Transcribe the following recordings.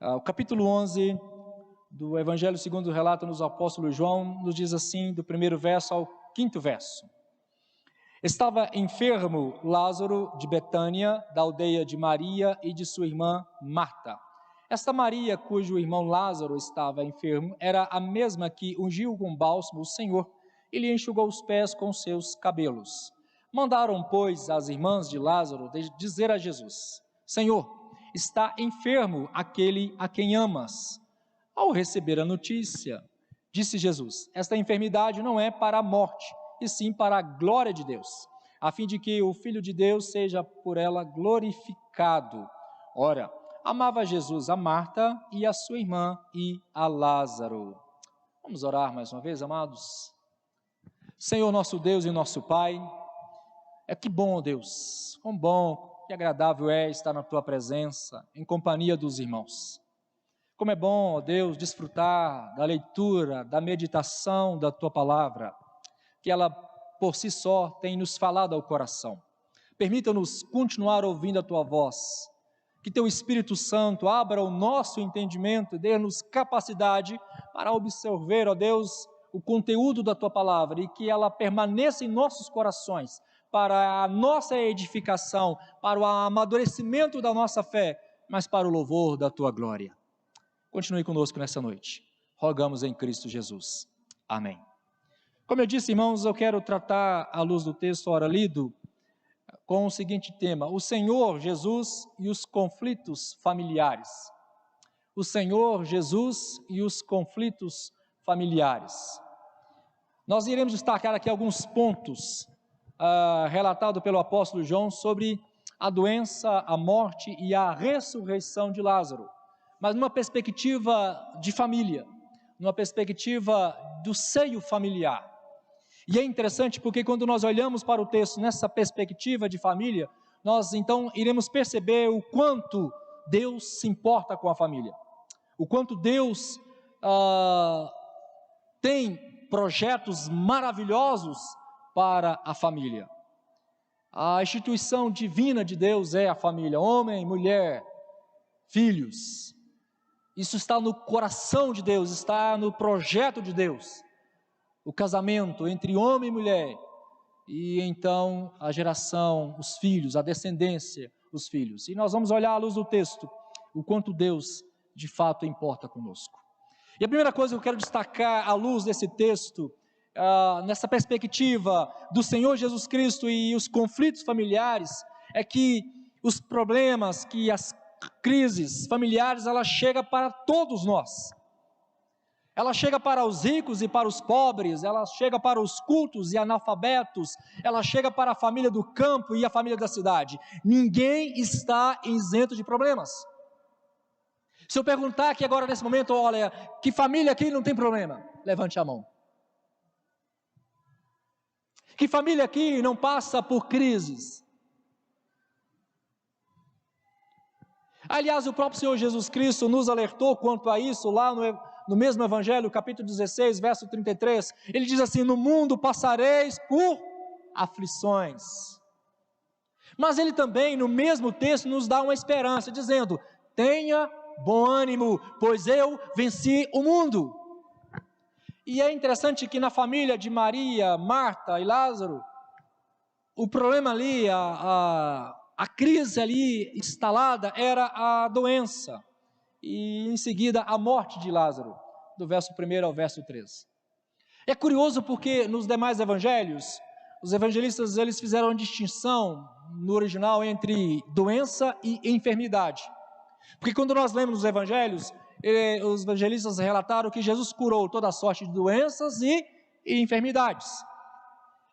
O capítulo 11 do Evangelho segundo relata nos apóstolos João, nos diz assim, do primeiro verso ao quinto verso. Estava enfermo Lázaro de Betânia, da aldeia de Maria e de sua irmã Marta. Esta Maria, cujo irmão Lázaro estava enfermo, era a mesma que ungiu com bálsamo o Senhor e lhe enxugou os pés com seus cabelos. Mandaram, pois, as irmãs de Lázaro dizer a Jesus: Senhor, está enfermo aquele a quem amas. Ao receber a notícia, disse Jesus: esta enfermidade não é para a morte, e sim para a glória de Deus, a fim de que o Filho de Deus seja por ela glorificado. Ora, amava Jesus a Marta e a sua irmã e a Lázaro. Vamos orar mais uma vez, amados? Senhor nosso Deus e nosso Pai, que bom, Deus, quão bom e agradável é estar na Tua presença, em companhia dos irmãos. Como é bom, ó Deus, desfrutar da leitura, da meditação da Tua palavra, que ela por si só tem nos falado ao coração. Permita-nos continuar ouvindo a Tua voz, que Teu Espírito Santo abra o nosso entendimento, dê-nos capacidade para absorver, ó Deus, o conteúdo da Tua palavra e que ela permaneça em nossos corações, para a nossa edificação, para o amadurecimento da nossa fé, mas para o louvor da Tua glória. Continue conosco nessa noite. Rogamos em Cristo Jesus. Amém. Como eu disse, irmãos, eu quero tratar, à luz do texto ora lido, com o seguinte tema: o Senhor Jesus e os conflitos familiares. O Senhor Jesus e os conflitos familiares. Nós iremos destacar aqui alguns pontos relatados pelo apóstolo João sobre a doença, a morte e a ressurreição de Lázaro, mas numa perspectiva de família, numa perspectiva do seio familiar. E é interessante porque quando nós olhamos para o texto nessa perspectiva de família, nós então iremos perceber o quanto Deus se importa com a família, o quanto Deus tem projetos maravilhosos para a família. A instituição divina de Deus é a família, homem, mulher, filhos. Isso está no coração de Deus, está no projeto de Deus. O casamento entre homem e mulher, e então a geração, os filhos, a descendência, os filhos. E nós vamos olhar à luz do texto, o quanto Deus de fato importa conosco. E a primeira coisa que eu quero destacar à luz desse texto, nessa perspectiva do Senhor Jesus Cristo e os conflitos familiares, é que os problemas, que as crises familiares, ela chega para todos nós. Ela chega para os ricos e para os pobres, ela chega para os cultos e analfabetos, ela chega para a família do campo e a família da cidade. Ninguém está isento de problemas. Se eu perguntar aqui agora nesse momento, olha, que família aqui não tem problema? Levante a mão. Que família aqui não passa por crises? Aliás, o próprio Senhor Jesus Cristo nos alertou quanto a isso lá no mesmo Evangelho, capítulo 16, verso 33, ele diz assim: no mundo passareis por aflições. Mas ele também, no mesmo texto, nos dá uma esperança, dizendo: tenha bom ânimo, pois eu venci o mundo. E é interessante que na família de Maria, Marta e Lázaro, o problema ali, a crise ali instalada era a doença, e em seguida a morte de Lázaro, do verso 1 ao verso 13. É curioso porque nos demais evangelhos, os evangelistas eles fizeram uma distinção no original entre doença e enfermidade. Porque quando nós lemos os evangelhos, os evangelistas relataram que Jesus curou toda a sorte de doenças e enfermidades.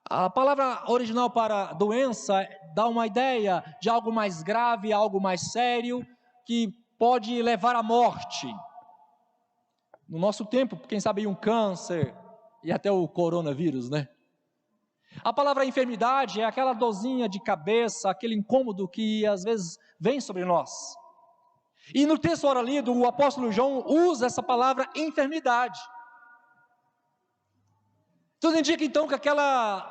A palavra original para doença dá uma ideia de algo mais grave, algo mais sério, que pode levar à morte. No nosso tempo, quem sabe um câncer e até o coronavírus, né? A palavra enfermidade é aquela dorzinha de cabeça, aquele incômodo que às vezes vem sobre nós. E no texto ora lido, o apóstolo João usa essa palavra enfermidade. Tudo indica então que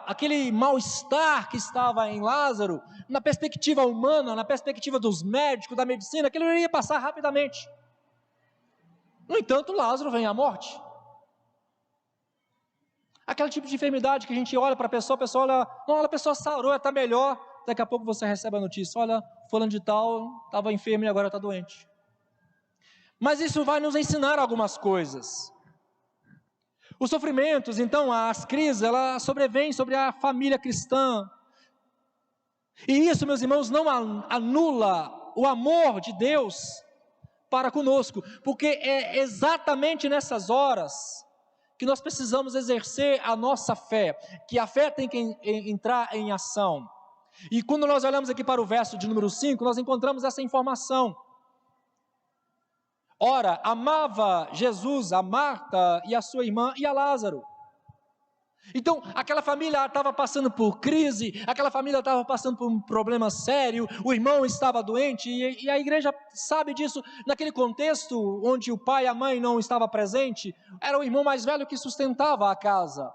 aquele mal-estar que estava em Lázaro, na perspectiva humana, na perspectiva dos médicos, da medicina, aquilo iria passar rapidamente. No entanto, Lázaro vem à morte. Aquele tipo de enfermidade que a gente olha para a pessoa olha, não, a pessoa sarou, está melhor, daqui a pouco você recebe a notícia, olha, fulano de tal estava enfermo e agora está doente. Mas isso vai nos ensinar algumas coisas. Os sofrimentos, então, as crises, elas sobrevêm sobre a família cristã. E isso, meus irmãos, não anula o amor de Deus para conosco, porque é exatamente nessas horas que nós precisamos exercer a nossa fé, que a fé tem que entrar em ação. E quando nós olhamos aqui para o verso de número 5, nós encontramos essa informação. Ora, amava Jesus a Marta e a sua irmã e a Lázaro. Então, aquela família estava passando por crise, aquela família estava passando por um problema sério, o irmão estava doente, e a igreja sabe disso, naquele contexto onde o pai e a mãe não estavam presentes, era o irmão mais velho que sustentava a casa.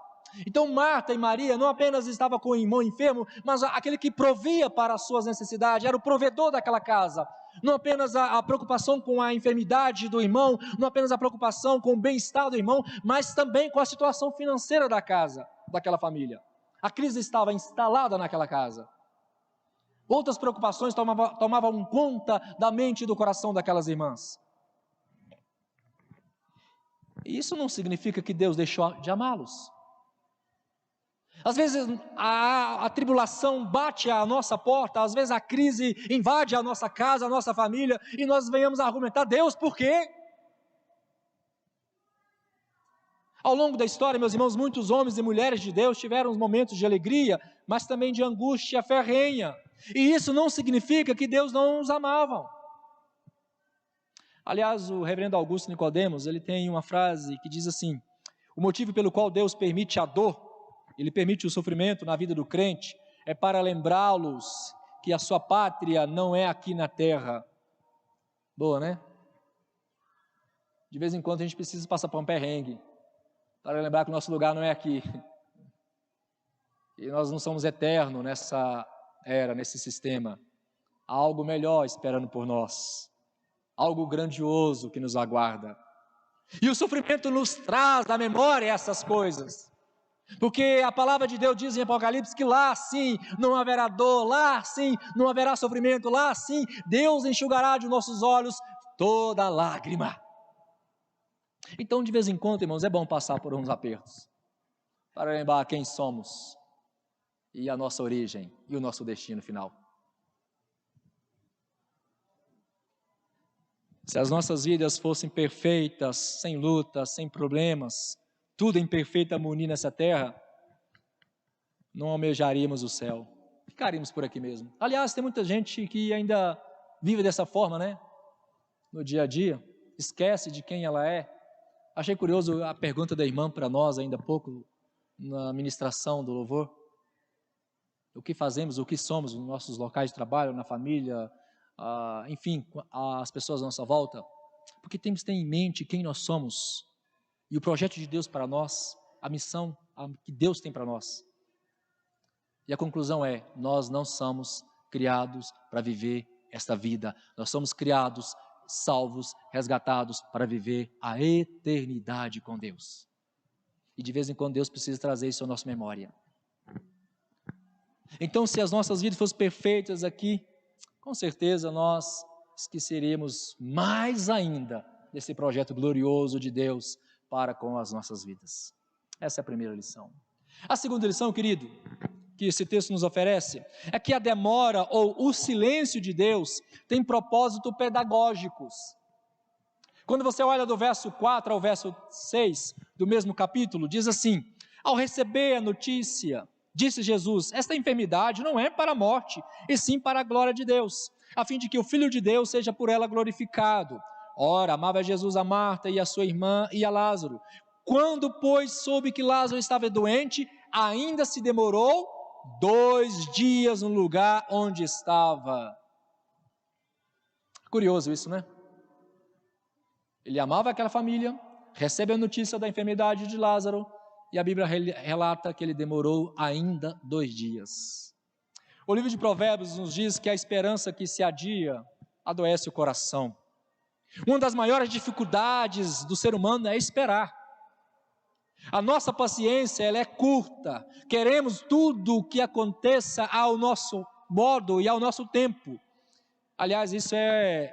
Então Marta e Maria não apenas estavam com o irmão enfermo, mas aquele que provia para as suas necessidades, era o provedor daquela casa. Não apenas a preocupação com a enfermidade do irmão, não apenas a preocupação com o bem-estar do irmão, mas também com a situação financeira da casa, daquela família. A crise estava instalada naquela casa. Outras preocupações tomavam conta da mente e do coração daquelas irmãs. E isso não significa que Deus deixou de amá-los. Às vezes a tribulação bate à nossa porta, às vezes a crise invade a nossa casa, a nossa família, e nós venhamos a argumentar, Deus, por quê? Ao longo da história, meus irmãos, muitos homens e mulheres de Deus tiveram momentos de alegria, mas também de angústia ferrenha, e isso não significa que Deus não os amava. Aliás, o reverendo Augusto Nicodemos, ele tem uma frase que diz assim, o motivo pelo qual Deus permite a dor, Ele permite o sofrimento na vida do crente, é para lembrá-los que a sua pátria não é aqui na terra. Boa, né? De vez em quando a gente precisa passar por um perrengue, para lembrar que o nosso lugar não é aqui. E nós não somos eternos nessa era, nesse sistema. Há algo melhor esperando por nós, algo grandioso que nos aguarda. E o sofrimento nos traz à memória essas coisas. Porque a palavra de Deus diz em Apocalipse que lá sim não haverá dor, lá sim não haverá sofrimento, lá sim Deus enxugará de nossos olhos toda lágrima. Então de vez em quando, irmãos, é bom passar por uns apertos, para lembrar quem somos, e a nossa origem, e o nosso destino final. Se as nossas vidas fossem perfeitas, sem lutas, sem problemas, tudo em perfeita harmonia nessa terra, não almejaríamos o céu, ficaríamos por aqui mesmo. Aliás, tem muita gente que ainda vive dessa forma, né? No dia a dia, esquece de quem ela é. Achei curioso a pergunta da irmã para nós ainda há pouco, na ministração do louvor. O que fazemos, o que somos nos nossos locais de trabalho, na família, enfim, as pessoas à nossa volta. Porque temos que ter em mente quem nós somos. E o projeto de Deus para nós, a missão que Deus tem para nós. E a conclusão é, nós não somos criados para viver esta vida. Nós somos criados, salvos, resgatados para viver a eternidade com Deus. E de vez em quando Deus precisa trazer isso à nossa memória. Então, se as nossas vidas fossem perfeitas aqui, com certeza nós esqueceríamos mais ainda desse projeto glorioso de Deus para com as nossas vidas. Essa é a primeira lição. A segunda lição, querido, que esse texto nos oferece, é que a demora ou o silêncio de Deus tem propósitos pedagógicos. Quando você olha do verso 4 ao verso 6 do mesmo capítulo, diz assim, ao receber a notícia, disse Jesus, esta enfermidade não é para a morte, e sim para a glória de Deus, a fim de que o Filho de Deus seja por ela glorificado. Ora, amava Jesus a Marta e a sua irmã e a Lázaro. Quando, pois, soube que Lázaro estava doente, ainda se demorou 2 dias no lugar onde estava. Curioso isso, né? Ele amava aquela família, recebe a notícia da enfermidade de Lázaro, e a Bíblia relata que ele demorou ainda 2 dias. O livro de Provérbios nos diz que a esperança que se adia adoece o coração. Uma das maiores dificuldades do ser humano é esperar. A nossa paciência, ela é curta. Queremos tudo que aconteça ao nosso modo e ao nosso tempo. Aliás, isso é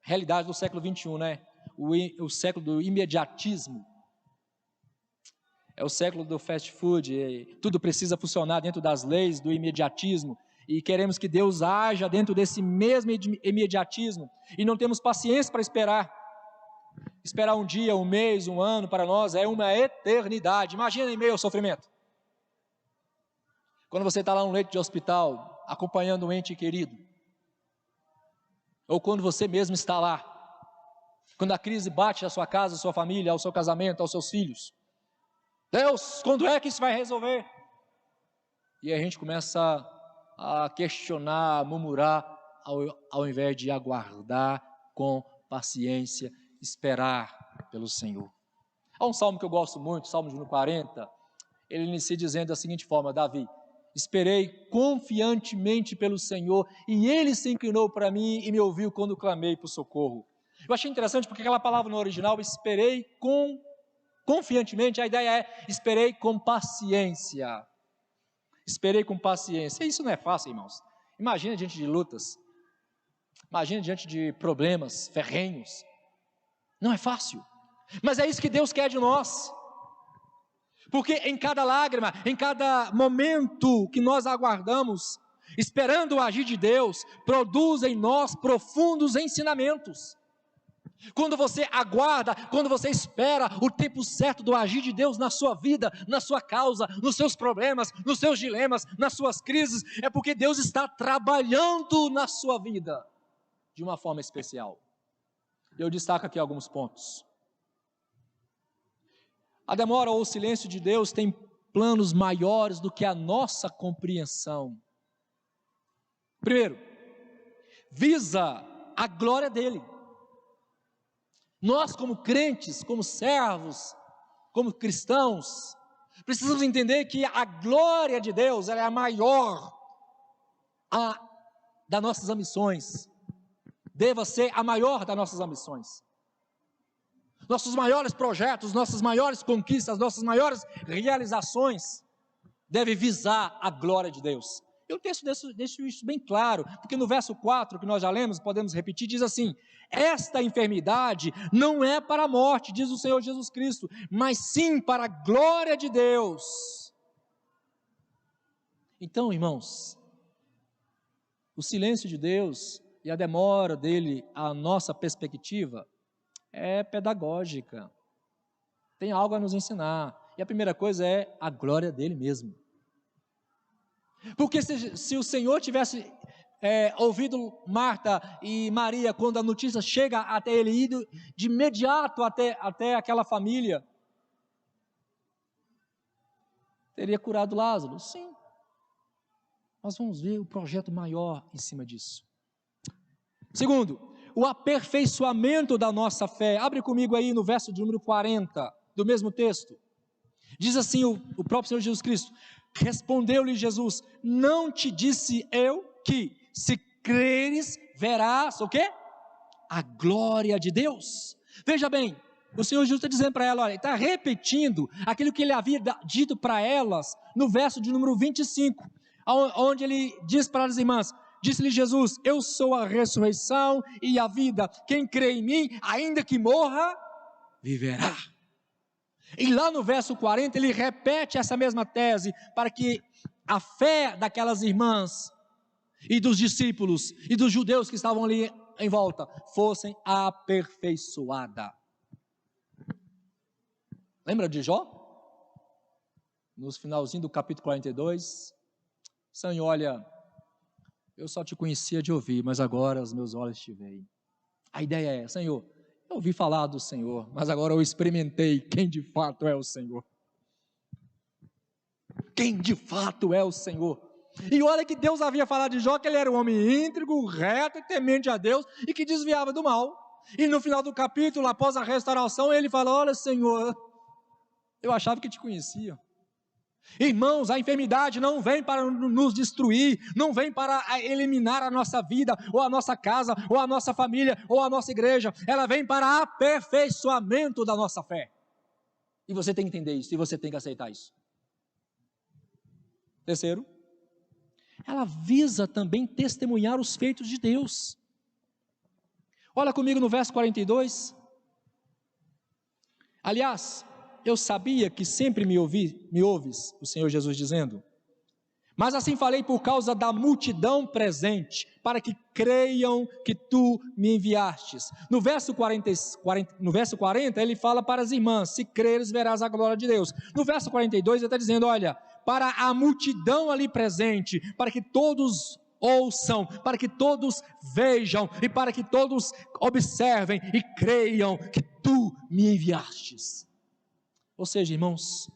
realidade do século XXI, né? O século do imediatismo. É o século do fast food, tudo precisa funcionar dentro das leis do imediatismo, e queremos que Deus haja dentro desse mesmo imediatismo, e não temos paciência para esperar. Esperar um dia, um mês, um ano, para nós é uma eternidade. Imagina em meio ao sofrimento. Quando você está lá no leito de hospital, acompanhando um ente querido, ou quando você mesmo está lá, quando a crise bate à sua casa, à sua família, ao seu casamento, aos seus filhos. Deus, quando é que isso vai resolver? E a gente começa a questionar, a murmurar, ao invés de aguardar com paciência, esperar pelo Senhor. Há um salmo que eu gosto muito, Salmo de número 40, ele inicia dizendo da seguinte forma: Davi, esperei confiantemente pelo Senhor, e Ele se inclinou para mim e me ouviu quando clamei por socorro. Eu achei interessante porque aquela palavra no original, esperei confiantemente, a ideia é esperei com paciência. Esperei com paciência. Isso não é fácil, irmãos. Imagina diante de lutas, imagina diante de problemas ferrenhos. Não é fácil, mas é isso que Deus quer de nós. Porque em cada lágrima, em cada momento que nós aguardamos, esperando o agir de Deus, produz em nós profundos ensinamentos. Quando você aguarda, quando você espera o tempo certo do agir de Deus na sua vida, na sua causa, nos seus problemas, nos seus dilemas, nas suas crises, é porque Deus está trabalhando na sua vida de uma forma especial. Eu destaco aqui alguns pontos. A demora ou o silêncio de Deus tem planos maiores do que a nossa compreensão. Primeiro, visa a glória dele. Nós, como crentes, como servos, como cristãos, precisamos entender que a glória de Deus ela é a maior das nossas ambições. Deva ser a maior das nossas ambições. Nossos maiores projetos, nossas maiores conquistas, nossas maiores realizações devem visar a glória de Deus. E o texto deixa isso bem claro, porque no verso 4, que nós já lemos, podemos repetir, diz assim: esta enfermidade não é para a morte, diz o Senhor Jesus Cristo, mas sim para a glória de Deus. Então, irmãos, o silêncio de Deus e a demora dele, a nossa perspectiva, é pedagógica, tem algo a nos ensinar, e a primeira coisa é a glória dele mesmo. Porque se o Senhor tivesse ouvido Marta e Maria, quando a notícia chega até ele, ido de imediato até aquela família, teria curado Lázaro? Sim. Nós vamos ver o projeto maior em cima disso. Segundo, o aperfeiçoamento da nossa fé. Abre comigo aí no verso de número 40, do mesmo texto. Diz assim o próprio Senhor Jesus Cristo: respondeu-lhe Jesus, não te disse eu que se creres verás o quê? A glória de Deus. Veja bem, o Senhor Jesus está dizendo para ela, olha, está repetindo aquilo que ele havia dito para elas no verso de número 25, onde ele diz para as irmãs, disse-lhe Jesus, eu sou a ressurreição e a vida, quem crê em mim, ainda que morra, viverá. E lá no verso 40 ele repete essa mesma tese, para que a fé daquelas irmãs e dos discípulos e dos judeus que estavam ali em volta fossem aperfeiçoada. Lembra de Jó? No finalzinho do capítulo 42, Senhor, olha, eu só te conhecia de ouvir, mas agora os meus olhos te veem. A ideia é, Senhor, eu ouvi falar do Senhor, mas agora eu experimentei quem de fato é o Senhor. Quem de fato é o Senhor. E olha que Deus havia falado de Jó, que ele era um homem íntegro, reto e temente a Deus, e que desviava do mal. E no final do capítulo, após a restauração, ele fala, olha Senhor, eu achava que te conhecia. Irmãos, a enfermidade não vem para nos destruir, não vem para eliminar a nossa vida, ou a nossa casa, ou a nossa família, ou a nossa igreja. Ela vem para aperfeiçoamento da nossa fé. E você tem que entender isso, e você tem que aceitar isso. Terceiro, ela visa também testemunhar os feitos de Deus. Olha comigo no verso 42. Aliás, eu sabia que sempre me ouves, o Senhor Jesus dizendo, mas assim falei por causa da multidão presente, para que creiam que tu me enviastes. No verso 40, ele fala para as irmãs, se creres verás a glória de Deus. No verso 42 ele está dizendo, olha, para a multidão ali presente, para que todos ouçam, para que todos vejam, e para que todos observem e creiam que tu me enviastes. Ou seja, irmãos,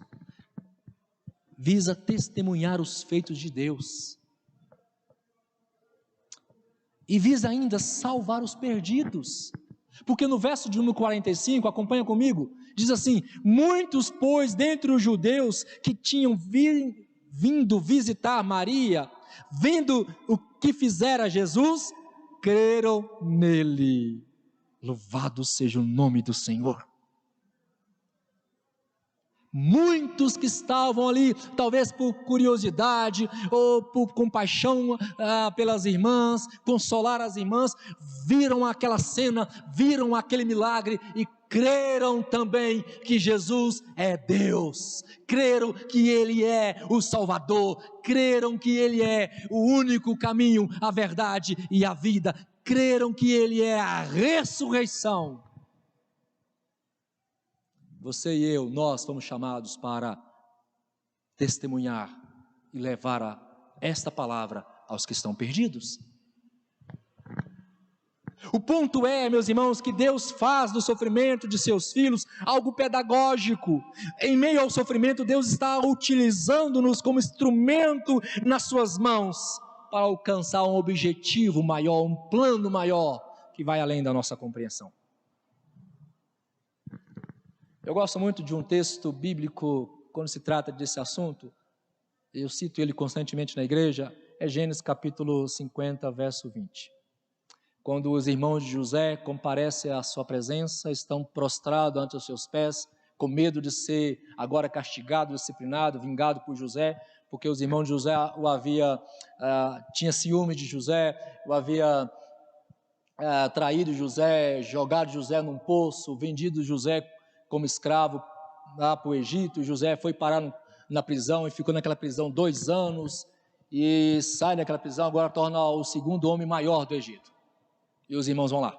visa testemunhar os feitos de Deus, e visa ainda salvar os perdidos, porque no verso de número 45, acompanha comigo, diz assim, muitos pois dentre os judeus que tinham vindo visitar Maria, vendo o que fizera Jesus, creram nele, louvado seja o nome do Senhor. Muitos que estavam ali, talvez por curiosidade ou por compaixão pelas irmãs, consolar as irmãs, viram aquela cena, viram aquele milagre e creram também que Jesus é Deus, creram que Ele é o Salvador, creram que Ele é o único caminho, a verdade e a vida, creram que Ele é a ressurreição. Você e eu, nós fomos chamados para testemunhar e levar esta palavra aos que estão perdidos. O ponto é, meus irmãos, que Deus faz do sofrimento de seus filhos algo pedagógico. Em meio ao sofrimento, Deus está utilizando-nos como instrumento nas suas mãos para alcançar um objetivo maior, um plano maior que vai além da nossa compreensão. Eu gosto muito de um texto bíblico quando se trata desse assunto, eu cito ele constantemente na igreja, é Gênesis capítulo 50, verso 20. Quando os irmãos de José comparecem à sua presença, estão prostrados ante os seus pés, com medo de ser agora castigado, disciplinado, vingado por José, porque os irmãos de José tinha ciúme de José, o havia traído José, jogado José num poço, vendido José como escravo lá para o Egito. José foi parar na prisão e ficou naquela prisão 2 anos, e sai daquela prisão, agora torna o segundo homem maior do Egito, e os irmãos vão lá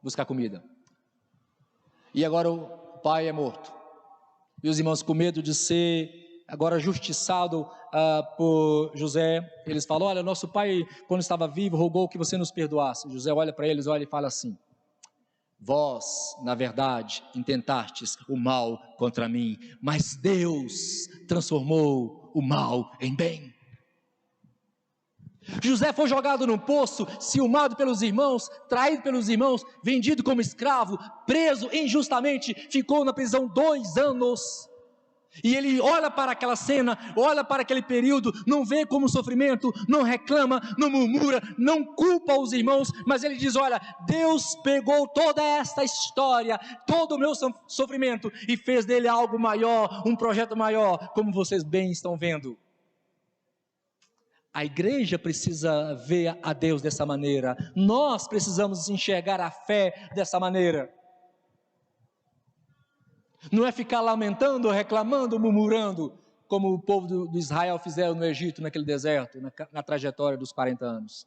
buscar comida, e agora o pai é morto, e os irmãos com medo de ser agora justiçado por José, eles falam, olha, nosso pai quando estava vivo rogou que você nos perdoasse. José olha para eles, olha e fala assim, vós, na verdade, intentastes o mal contra mim, mas Deus transformou o mal em bem. José foi jogado num poço, ciumado pelos irmãos, traído pelos irmãos, vendido como escravo, preso injustamente, ficou na prisão 2 anos. E ele olha para aquela cena, olha para aquele período, não vê como sofrimento, não reclama, não murmura, não culpa os irmãos, mas ele diz, olha, Deus pegou toda esta história, todo o meu sofrimento e fez dele algo maior, um projeto maior, como vocês bem estão vendo. A igreja precisa ver a Deus dessa maneira, nós precisamos enxergar a fé dessa maneira. Não é ficar lamentando, reclamando, murmurando, como o povo do Israel fizeram no Egito, naquele deserto, na trajetória dos 40 anos.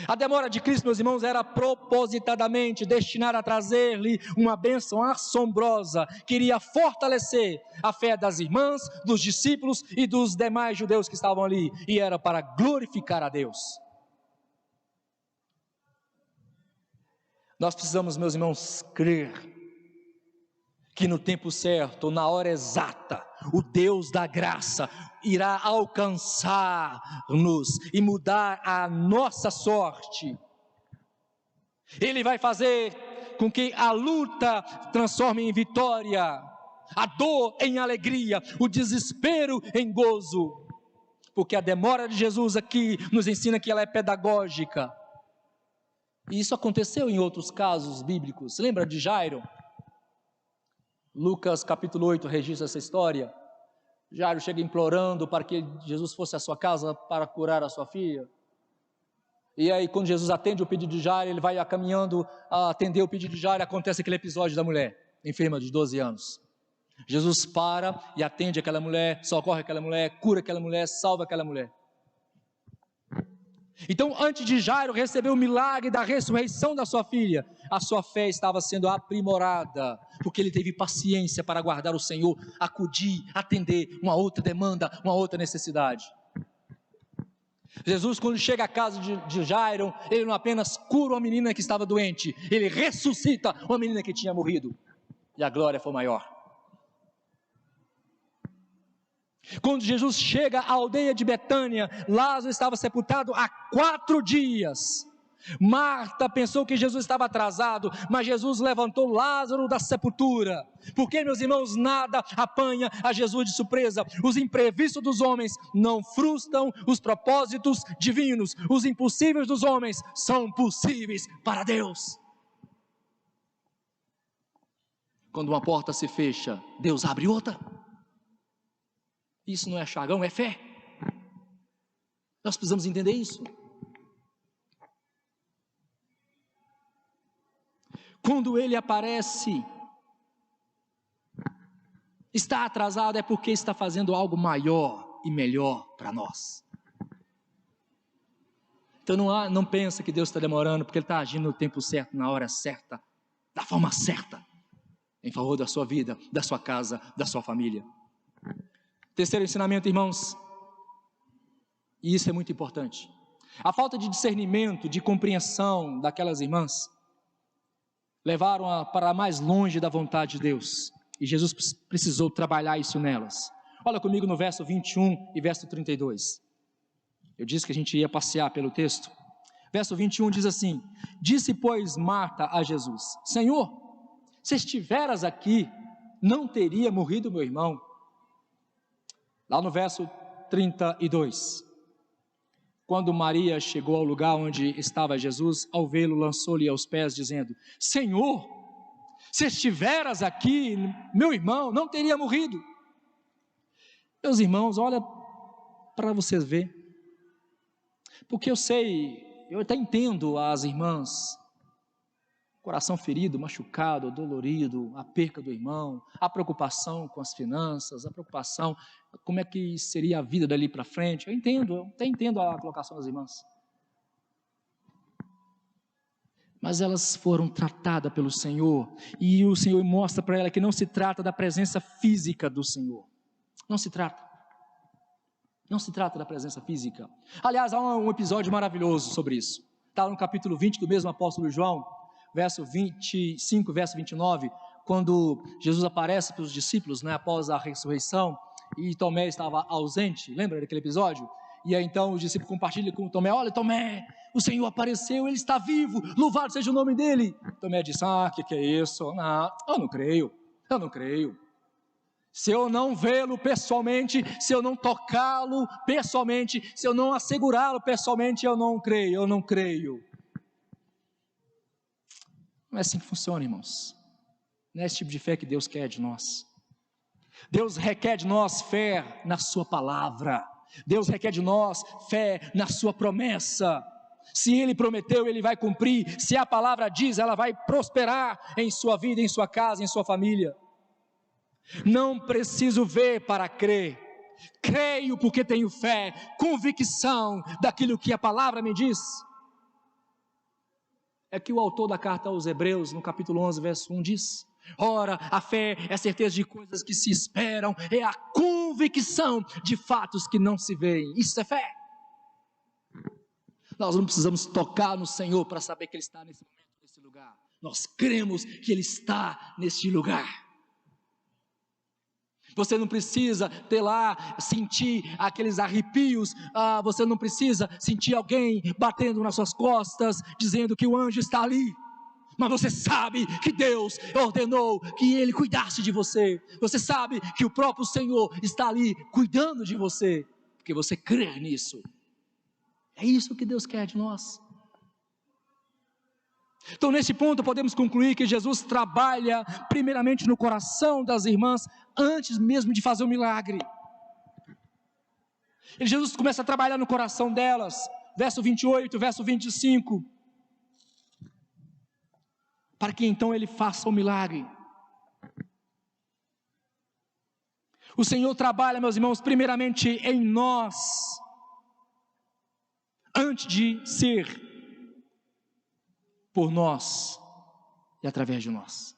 A demora de Cristo, meus irmãos, era propositadamente destinada a trazer-lhe uma bênção assombrosa, que iria fortalecer a fé das irmãs, dos discípulos e dos demais judeus que estavam ali, e era para glorificar a Deus. Nós precisamos, meus irmãos, crer que no tempo certo, na hora exata, o Deus da graça irá alcançar-nos e mudar a nossa sorte. Ele vai fazer com que a luta transforme em vitória, a dor em alegria, o desespero em gozo, porque a demora de Jesus aqui nos ensina que ela é pedagógica. E isso aconteceu em outros casos bíblicos. Lembra de Jairo? Lucas capítulo 8 registra essa história. Jairo chega implorando para que Jesus fosse à sua casa para curar a sua filha. E aí, quando Jesus atende o pedido de Jairo, ele vai caminhando a atender o pedido de Jairo, acontece aquele episódio da mulher enferma de 12 anos. Jesus para e atende aquela mulher, socorre aquela mulher, cura aquela mulher, salva aquela mulher. Então, antes de Jairo receber o milagre da ressurreição da sua filha, a sua fé estava sendo aprimorada, porque ele teve paciência para aguardar o Senhor, acudir, atender uma outra demanda, uma outra necessidade. Jesus, quando chega à casa de Jairo, ele não apenas cura uma menina que estava doente, ele ressuscita uma menina que tinha morrido, e a glória foi maior. Quando Jesus chega à aldeia de Betânia, Lázaro estava sepultado há 4 dias. Marta pensou que Jesus estava atrasado, mas Jesus levantou Lázaro da sepultura. Porque, meus irmãos, nada apanha a Jesus de surpresa. Os imprevistos dos homens não frustram os propósitos divinos. Os impossíveis dos homens são possíveis para Deus. Quando uma porta se fecha, Deus abre outra. Isso não é chargão, é fé. Nós precisamos entender isso. Quando ele aparece, está atrasado é porque está fazendo algo maior e melhor para nós. Então não pensa que Deus está demorando, porque Ele está agindo no tempo certo, na hora certa, da forma certa, em favor da sua vida, da sua casa, da sua família. Terceiro ensinamento, irmãos, e isso é muito importante, a falta de discernimento, de compreensão daquelas irmãs, levaram-a para mais longe da vontade de Deus, e Jesus precisou trabalhar isso nelas. Olha comigo no verso 21 e verso 32, eu disse que a gente ia passear pelo texto. Verso 21 diz assim: disse pois Marta a Jesus: Senhor, se estiveras aqui, não teria morrido meu irmão. Lá no verso 32, quando Maria chegou ao lugar onde estava Jesus, ao vê-lo, lançou-lhe aos pés, dizendo: Senhor, se estiveras aqui, meu irmão não teria morrido. Meus irmãos, olha para vocês verem, porque eu até entendo as irmãs, coração ferido, machucado, dolorido, a perca do irmão, a preocupação com as finanças, a preocupação, como é que seria a vida dali para frente. Eu até entendo a colocação das irmãs. Mas elas foram tratadas pelo Senhor, e o Senhor mostra para ela que não se trata da presença física do Senhor. Não se trata da presença física. Aliás, há um episódio maravilhoso sobre isso. Está no capítulo 20 do mesmo apóstolo João, verso 25, verso 29, quando Jesus aparece para os discípulos, após a ressurreição, e Tomé estava ausente, lembra daquele episódio? E aí então os discípulos compartilham com Tomé: olha Tomé, o Senhor apareceu, Ele está vivo, louvado seja o nome dEle. Tomé disse: que é isso? Não, eu não creio. Se eu não vê-lo pessoalmente, se eu não tocá-lo pessoalmente, se eu não assegurá-lo pessoalmente, eu não creio. Não é assim que funciona, irmãos. Não é esse tipo de fé que Deus quer de nós. Deus requer de nós fé na sua palavra. Deus requer de nós fé na sua promessa. Se Ele prometeu, Ele vai cumprir. Se a palavra diz, ela vai prosperar em sua vida, em sua casa, em sua família. Não preciso ver para crer. Creio porque tenho fé, convicção daquilo que a palavra me diz. É que o autor da carta aos Hebreus, no capítulo 11, verso 1 diz: ora, a fé é a certeza de coisas que se esperam, é a convicção de fatos que não se veem. Isso é fé. Nós não precisamos tocar no Senhor para saber que Ele está nesse momento, nesse lugar. Nós cremos que Ele está neste lugar. Você não precisa ter lá, sentir aqueles arrepios, você não precisa sentir alguém batendo nas suas costas, dizendo que o anjo está ali. Mas você sabe que Deus ordenou que Ele cuidasse de você. Você sabe que o próprio Senhor está ali cuidando de você, porque você crê nisso. É isso que Deus quer de nós. Então, nesse ponto, podemos concluir que Jesus trabalha primeiramente no coração das irmãs, antes mesmo de fazer o milagre. Jesus começa a trabalhar no coração delas, verso 28, verso 25, para que então Ele faça o milagre. O Senhor trabalha, meus irmãos, primeiramente em nós, antes de ser por nós e através de nós.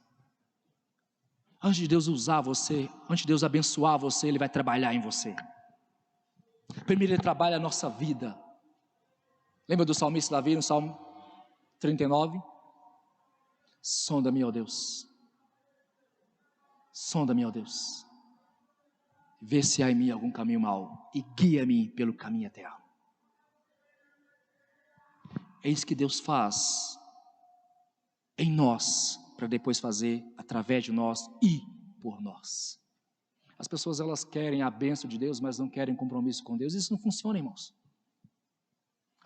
Antes de Deus usar você, antes de Deus abençoar você, Ele vai trabalhar em você. Primeiro Ele trabalha a nossa vida. Lembra do salmista Davi no Salmo 39? Sonda-me, ó Deus. Sonda-me, ó Deus. Vê se há em mim algum caminho mau e guia-me pelo caminho eterno. É isso que Deus faz em nós, para depois fazer através de nós e por nós. As pessoas, elas querem a bênção de Deus, mas não querem compromisso com Deus. Isso não funciona, irmãos.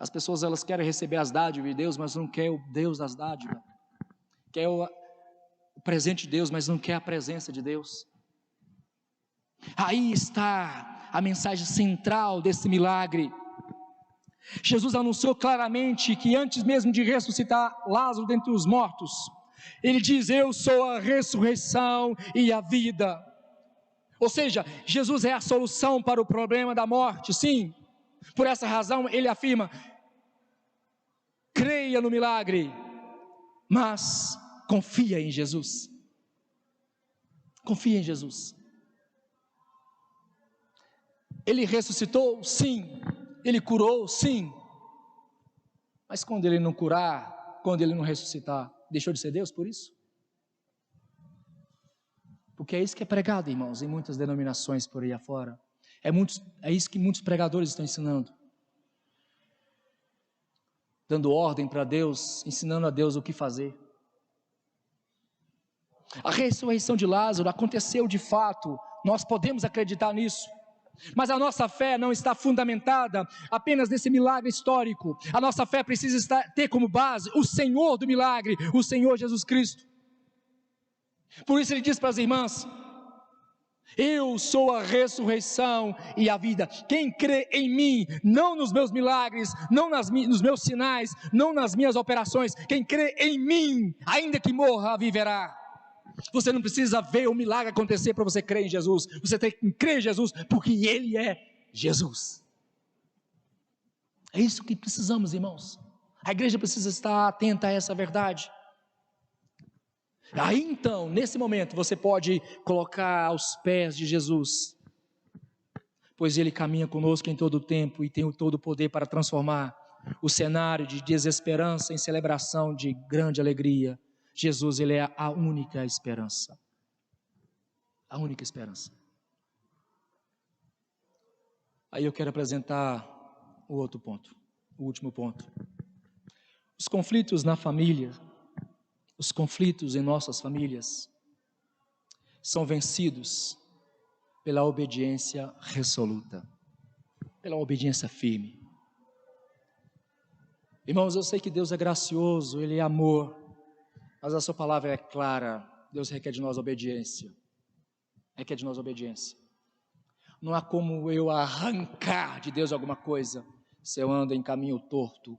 As pessoas, elas querem receber as dádivas de Deus, mas não quer o Deus das dádivas. Quer o presente de Deus, mas não quer a presença de Deus. Aí está a mensagem central desse milagre. Jesus anunciou claramente que antes mesmo de ressuscitar Lázaro dentre os mortos, Ele diz: eu sou a ressurreição e a vida. Ou seja, Jesus é a solução para o problema da morte, sim. Por essa razão Ele afirma: creia no milagre, mas confia em Jesus. Confia em Jesus. Ele ressuscitou? Sim. Ele curou? Sim. Mas quando Ele não curar, quando Ele não ressuscitar, deixou de ser Deus por isso? Porque é isso que é pregado, irmãos, em muitas denominações por aí afora. É isso que muitos pregadores estão ensinando. Dando ordem para Deus, ensinando a Deus o que fazer. A ressurreição de Lázaro aconteceu de fato, nós podemos acreditar nisso. Mas a nossa fé não está fundamentada apenas nesse milagre histórico. A nossa fé precisa ter como base o Senhor do milagre, o Senhor Jesus Cristo. Por isso Ele diz para as irmãs: eu sou a ressurreição e a vida. Quem crê em mim, não nos meus milagres, não nos meus sinais, não nas minhas operações, quem crê em mim, ainda que morra, viverá. Você não precisa ver o milagre acontecer para você crer em Jesus. Você tem que crer em Jesus porque Ele é Jesus. É isso que precisamos, irmãos. A igreja precisa estar atenta a essa verdade. Aí então, nesse momento, você pode colocar aos pés de Jesus, pois Ele caminha conosco em todo o tempo e tem todo o poder para transformar o cenário de desesperança em celebração de grande alegria. Jesus, Ele é a única esperança. A única esperança. Aí eu quero apresentar o outro ponto, o último ponto. Os conflitos na família, os conflitos em nossas famílias, são vencidos pela obediência resoluta, pela obediência firme. Irmãos, eu sei que Deus é gracioso, Ele é amor, mas a sua palavra é clara. Deus requer de nós obediência. Requer de nós obediência. Não há como eu arrancar de Deus alguma coisa, se eu ando em caminho torto,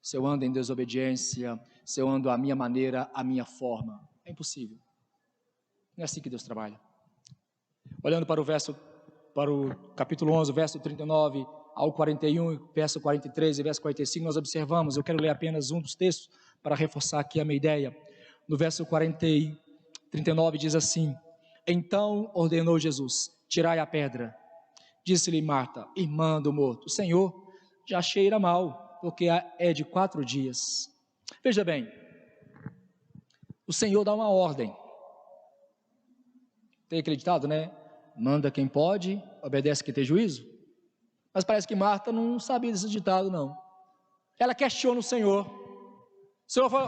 se eu ando em desobediência, se eu ando à minha maneira, à minha forma. É impossível. Não é assim que Deus trabalha. Olhando para o capítulo 11, verso 39 ao 41, verso 43 e verso 45, nós observamos, eu quero ler apenas um dos textos para reforçar aqui a minha ideia. No verso 39 diz assim: então ordenou Jesus: tirai a pedra. Disse-lhe Marta, irmã do morto: Senhor, já cheira mal, porque é de 4 dias. Veja bem, o Senhor dá uma ordem. Tem acreditado, né? Manda quem pode, obedece quem tem juízo. Mas parece que Marta não sabia desse ditado, não. Ela questiona o Senhor.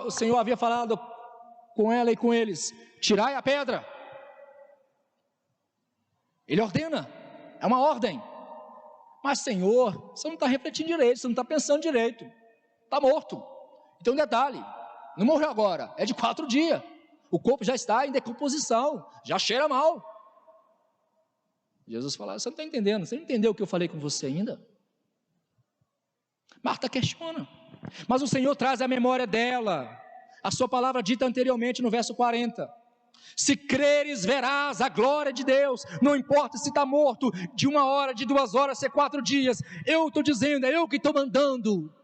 O Senhor havia falado com ela e com eles: tirai a pedra. Ele ordena, é uma ordem. Mas, Senhor, você não está refletindo direito, você não está pensando direito, está morto. Então, um detalhe, não morreu agora, é de 4 dias, o corpo já está em decomposição, já cheira mal. Jesus fala: você não está entendendo, você não entendeu o que eu falei com você ainda? Marta questiona, mas o Senhor traz a memória dela, a sua palavra dita anteriormente no verso 40, se creres verás a glória de Deus, não importa se está morto, de 1 hora, de 2 horas, se é 4 dias, eu estou dizendo, é eu que estou mandando.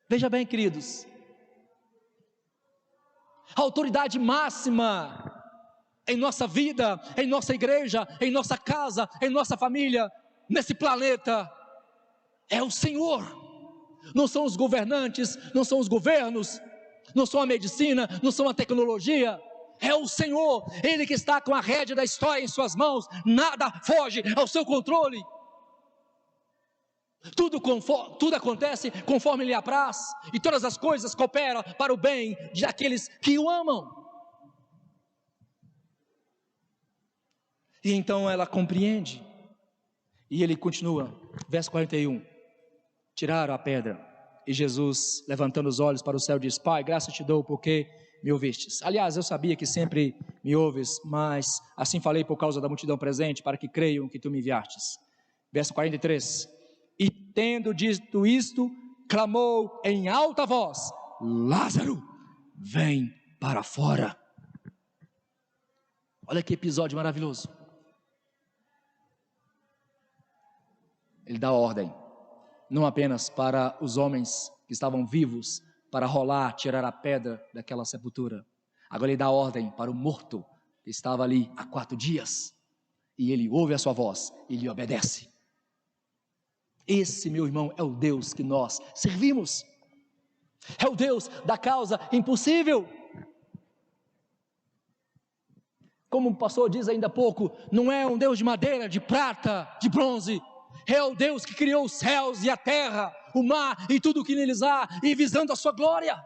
Veja bem, queridos, a autoridade máxima em nossa vida, em nossa igreja, em nossa casa, em nossa família, nesse planeta, é o Senhor. Não são os governantes, não são os governos, não são a medicina, não são a tecnologia, é o Senhor. Ele que está com a rédea da história em suas mãos, nada foge ao seu controle. Tudo acontece conforme lhe apraz, e todas as coisas cooperam para o bem daqueles que o amam. E então ela compreende, e ele continua, verso 41, tiraram a pedra, e Jesus, levantando os olhos para o céu, diz: Pai, graças te dou porque me ouvistes. Aliás, eu sabia que sempre me ouves, mas assim falei por causa da multidão presente, para que creiam que tu me enviastes. Verso 43, e tendo dito isto, clamou em alta voz: Lázaro, vem para fora. Olha que episódio maravilhoso. Ele dá ordem, não apenas para os homens que estavam vivos, para rolar, tirar a pedra daquela sepultura. Agora ele dá ordem para o morto, que estava ali há 4 dias, e ele ouve a sua voz, e lhe obedece. Esse, meu irmão, é o Deus que nós servimos, é o Deus da causa impossível. Como o pastor diz ainda há pouco, não é um Deus de madeira, de prata, de bronze, é o Deus que criou os céus e a terra, o mar e tudo o que neles há, e visando a sua glória,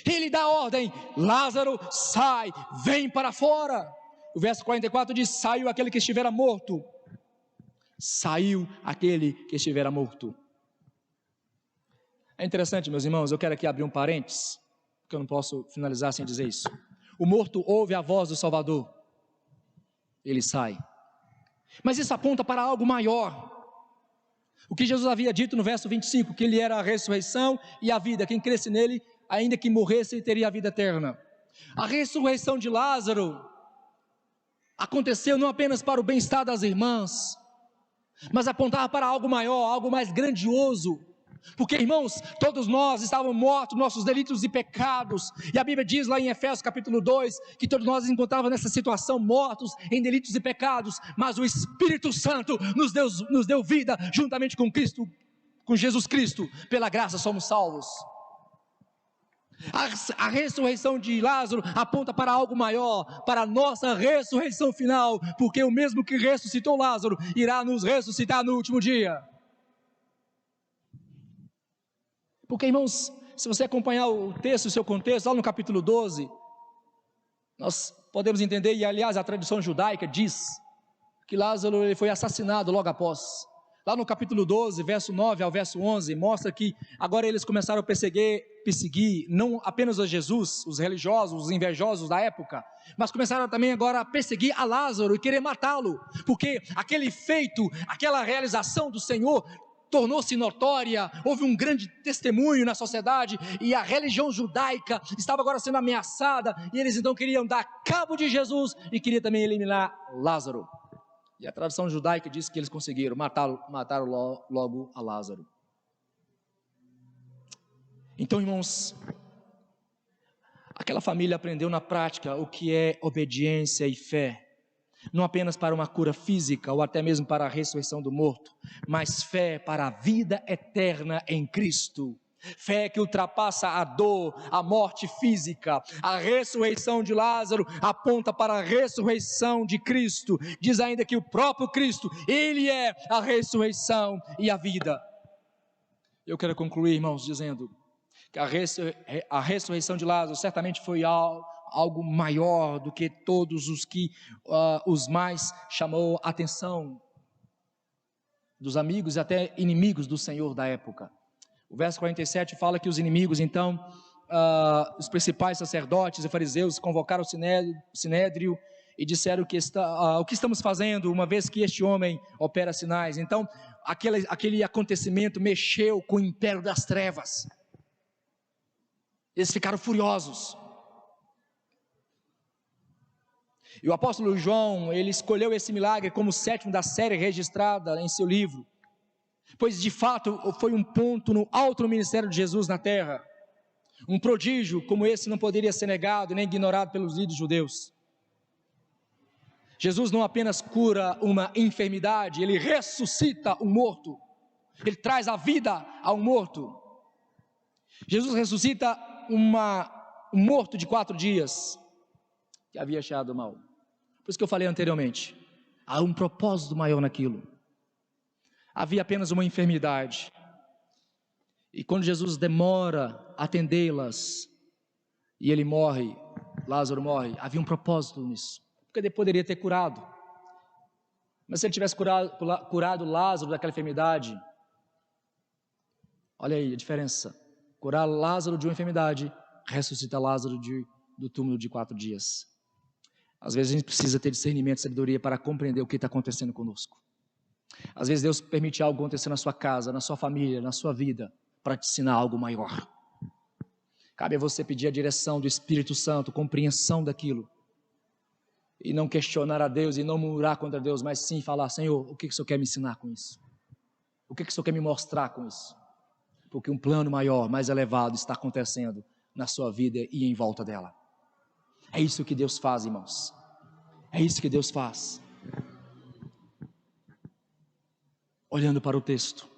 ele dá ordem: Lázaro, sai, vem para fora. O verso 44 diz: saiu aquele que estivera morto. Saiu aquele que estivera morto. É interessante, meus irmãos, eu quero aqui abrir um parênteses, porque eu não posso finalizar sem dizer isso. O morto ouve a voz do Salvador, ele sai. Mas isso aponta para algo maior. O que Jesus havia dito no verso 25, que ele era a ressurreição e a vida, quem cresce nele, ainda que morresse, teria a vida eterna. A ressurreição de Lázaro aconteceu não apenas para o bem-estar das irmãs, mas apontava para algo maior, algo mais grandioso. Porque, irmãos, todos nós estávamos mortos, nossos delitos e pecados, e a Bíblia diz lá em Efésios capítulo 2, que todos nós nos encontrávamos nessa situação, mortos em delitos e pecados, mas o Espírito Santo nos deu vida, juntamente com Cristo, com Jesus Cristo, pela graça somos salvos. A ressurreição de Lázaro aponta para algo maior, para a nossa ressurreição final, porque o mesmo que ressuscitou Lázaro, irá nos ressuscitar no último dia. Porque, irmãos, se você acompanhar o texto, o seu contexto, lá no capítulo 12, nós podemos entender, e aliás a tradição judaica diz, que Lázaro ele foi assassinado logo após. Lá no capítulo 12, verso 9 ao verso 11, mostra que agora eles começaram a perseguir não apenas a Jesus, os religiosos, os invejosos da época, mas começaram também agora a perseguir a Lázaro e querer matá-lo, porque aquele feito, aquela realização do Senhor tornou-se notória, houve um grande testemunho na sociedade, e a religião judaica estava agora sendo ameaçada, e eles então queriam dar cabo de Jesus, e queriam também eliminar Lázaro, e a tradição judaica diz que eles conseguiram, mataram logo a Lázaro. Então, irmãos, aquela família aprendeu na prática o que é obediência e fé, não apenas para uma cura física, ou até mesmo para a ressurreição do morto, mas fé para a vida eterna em Cristo, fé que ultrapassa a dor, a morte física. A ressurreição de Lázaro aponta para a ressurreição de Cristo, diz ainda que o próprio Cristo, Ele é a ressurreição e a vida. Eu quero concluir, irmãos, dizendo que a ressurreição de Lázaro certamente foi algo maior do que todos os mais chamou a atenção dos amigos e até inimigos do Senhor da época. O verso 47 fala que os inimigos, então, os principais sacerdotes e fariseus convocaram o sinédrio e disseram que o que estamos fazendo, uma vez que este homem opera sinais. Então, aquele acontecimento mexeu com o império das trevas. Eles ficaram furiosos. E o apóstolo João, ele escolheu esse milagre como o 7º da série registrada em seu livro, pois de fato foi um ponto no alto ministério de Jesus na terra. Um prodígio como esse não poderia ser negado nem ignorado pelos líderes judeus. Jesus não apenas cura uma enfermidade, ele ressuscita um morto, ele traz a vida ao morto. Jesus ressuscita um morto de 4 dias, que havia achado mal. Por isso que eu falei anteriormente, há um propósito maior naquilo. Havia apenas uma enfermidade, e quando Jesus demora a atendê-las, e ele morre, Lázaro morre, havia um propósito nisso, porque ele poderia ter curado, mas se ele tivesse curado Lázaro daquela enfermidade, olha aí a diferença, curar Lázaro de uma enfermidade, ressuscita Lázaro do túmulo de 4 dias. Às vezes a gente precisa ter discernimento e sabedoria para compreender o que está acontecendo conosco. Às vezes Deus permite algo acontecer na sua casa, na sua família, na sua vida, para te ensinar algo maior. Cabe a você pedir a direção do Espírito Santo, compreensão daquilo, e não questionar a Deus e não murmurar contra Deus, mas sim falar: Senhor, o que o Senhor quer me ensinar com isso? O que o Senhor quer me mostrar com isso? Porque um plano maior, mais elevado está acontecendo na sua vida e em volta dela. É isso que Deus faz, irmãos. É isso que Deus faz. Olhando para o texto,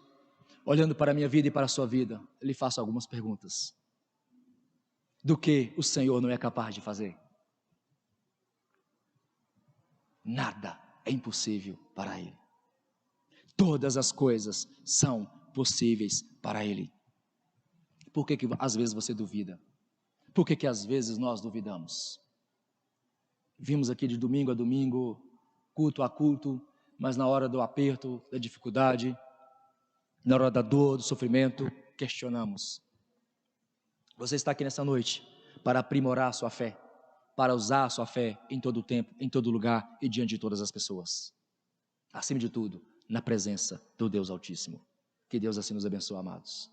olhando para a minha vida e para a sua vida, eu lhe faço algumas perguntas. Do que o Senhor não é capaz de fazer? Nada é impossível para Ele. Todas as coisas são possíveis para Ele. Por que às vezes você duvida? Por que às vezes nós duvidamos? Vimos aqui de domingo a domingo, culto a culto, mas na hora do aperto, da dificuldade, na hora da dor, do sofrimento, questionamos. Você está aqui nessa noite para aprimorar a sua fé, para usar a sua fé em todo o tempo, em todo lugar e diante de todas as pessoas. Acima de tudo, na presença do Deus Altíssimo. Que Deus assim nos abençoe, amados.